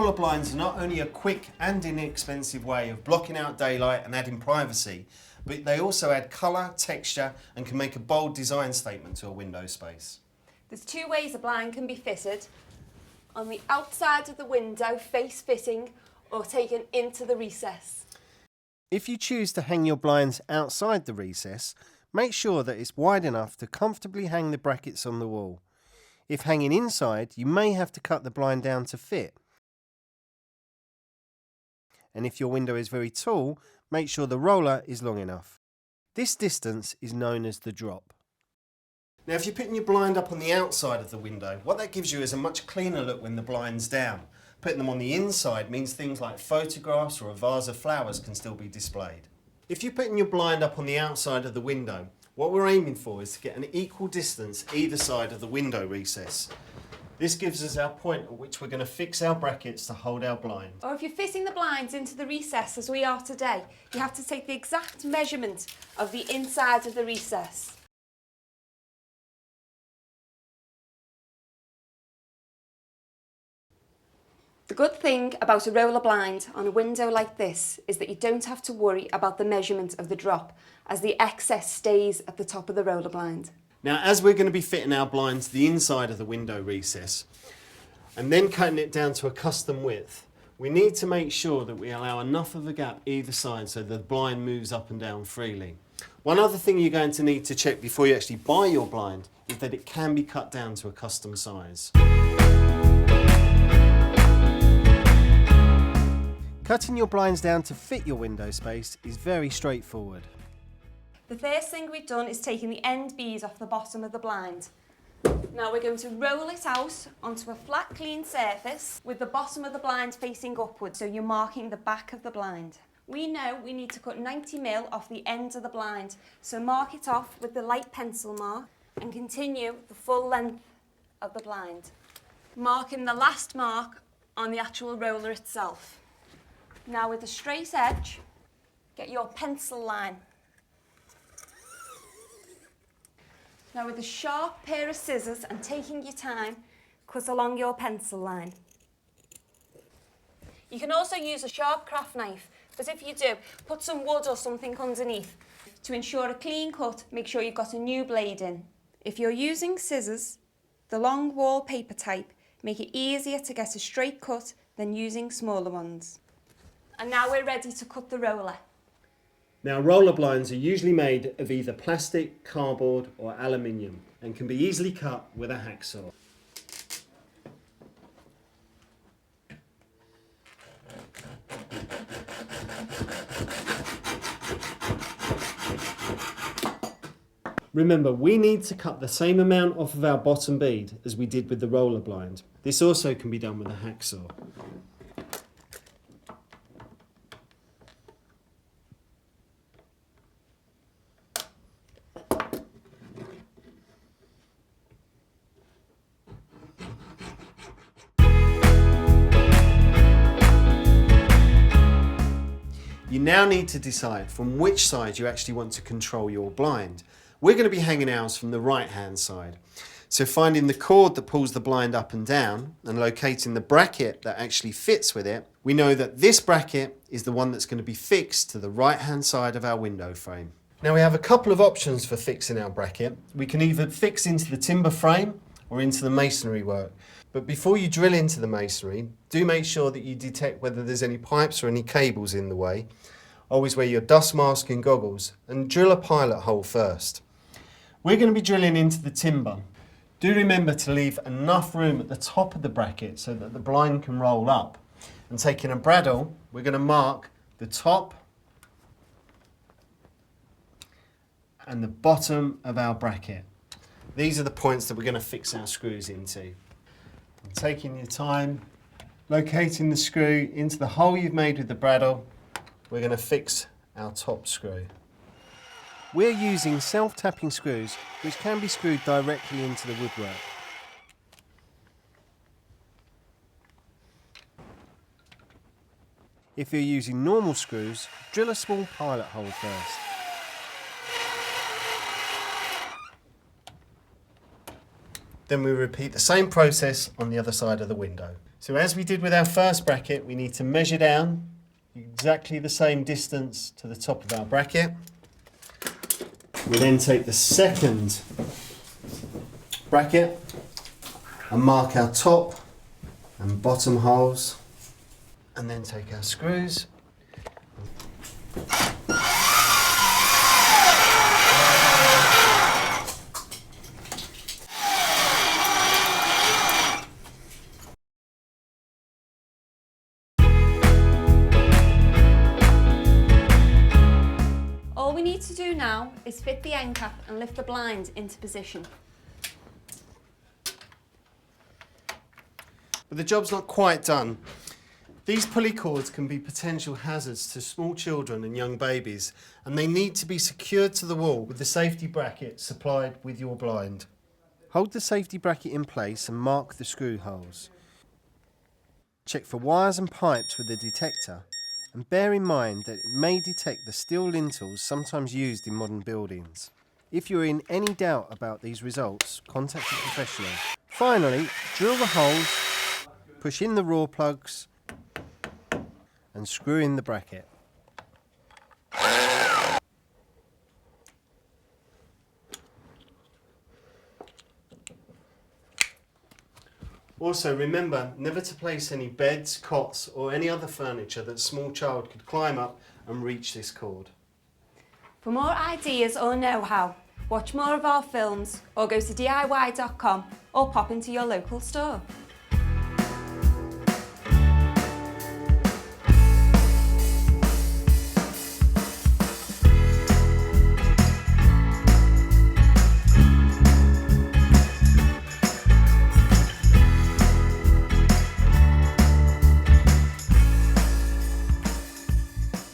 roller blinds are not only a quick and inexpensive way of blocking out daylight and adding privacy, but they also add colour, texture and can make a bold design statement to a window space. There's two ways a blind can be fitted: on the outside of the window, face fitting, or taken into the recess. If you choose to hang your blinds outside the recess, make sure that it's wide enough to comfortably hang the brackets on the wall. If hanging inside, you may have to cut the blind down to fit. And if your window is very tall, make sure the roller is long enough. This distance is known as the drop. Now if you're putting your blind up on the outside of the window, what that gives you is a much cleaner look when the blind's down. Putting them on the inside means things like photographs or a vase of flowers can still be displayed. If you're putting your blind up on the outside of the window, what we're aiming for is to get an equal distance either side of the window recess. This gives us our point at which we're going to fix our brackets to hold our blind. Or if you're fitting the blinds into the recess as we are today, you have to take the exact measurement of the inside of the recess. The good thing about a roller blind on a window like this is that you don't have to worry about the measurement of the drop, as the excess stays at the top of the roller blind. Now as we're going to be fitting our blind to the inside of the window recess and then cutting it down to a custom width, we need to make sure that we allow enough of a gap either side so the blind moves up and down freely. One other thing you're going to need to check before you actually buy your blind is that it can be cut down to a custom size. Cutting your blinds down to fit your window space is very straightforward. The first thing we've done is taking the end bead off the bottom of the blind. Now we're going to roll it out onto a flat, clean surface with the bottom of the blind facing upwards, so you're marking the back of the blind. We know we need to cut 90mm off the end of the blind, so mark it off with the light pencil mark and continue the full length of the blind, marking the last mark on the actual roller itself. Now with a straight edge, get your pencil line. Now with a sharp pair of scissors and taking your time, cut along your pencil line. You can also use a sharp craft knife, but if you do, put some wood or something underneath. To ensure a clean cut, make sure you've got a new blade in. If you're using scissors, the long wallpaper type, make it easier to get a straight cut than using smaller ones. And now we're ready to cut the roller. Now roller blinds are usually made of either plastic, cardboard or aluminium and can be easily cut with a hacksaw. Remember, we need to cut the same amount off of our bottom bead as we did with the roller blind. This also can be done with a hacksaw. You now need to decide from which side you actually want to control your blind. We're going to be hanging ours from the right hand side. So finding the cord that pulls the blind up and down and locating the bracket that actually fits with it, we know that this bracket is the one that's going to be fixed to the right hand side of our window frame. Now we have a couple of options for fixing our bracket. We can either fix into the timber frame or into the masonry work. But before you drill into the masonry, do make sure that you detect whether there's any pipes or any cables in the way. Always wear your dust mask and goggles and drill a pilot hole first. We're going to be drilling into the timber. Do remember to leave enough room at the top of the bracket so that the blind can roll up. And taking a bradawl, we're going to mark the top and the bottom of our bracket. These are the points that we're going to fix our screws into. Taking your time, locating the screw into the hole you've made with the bradawl, we're going to fix our top screw. We're using self-tapping screws which can be screwed directly into the woodwork. If you're using normal screws, drill a small pilot hole first. Then we repeat the same process on the other side of the window. So as we did with our first bracket, we need to measure down exactly the same distance to the top of our bracket. We then take the second bracket and mark our top and bottom holes, and then take our screws. All we need to do now is fit the end cap and lift the blind into position. But the job's not quite done. These pulley cords can be potential hazards to small children and young babies, and they need to be secured to the wall with the safety bracket supplied with your blind. Hold the safety bracket in place and mark the screw holes. Check for wires and pipes with a detector, and bear in mind that it may detect the steel lintels sometimes used in modern buildings. If you're in any doubt about these results, contact a professional. Finally, drill the holes, push in the raw plugs and screw in the bracket. Also remember never to place any beds, cots or any other furniture that a small child could climb up and reach this cord. For more ideas or know-how, watch more of our films or go to DIY.com or pop into your local store.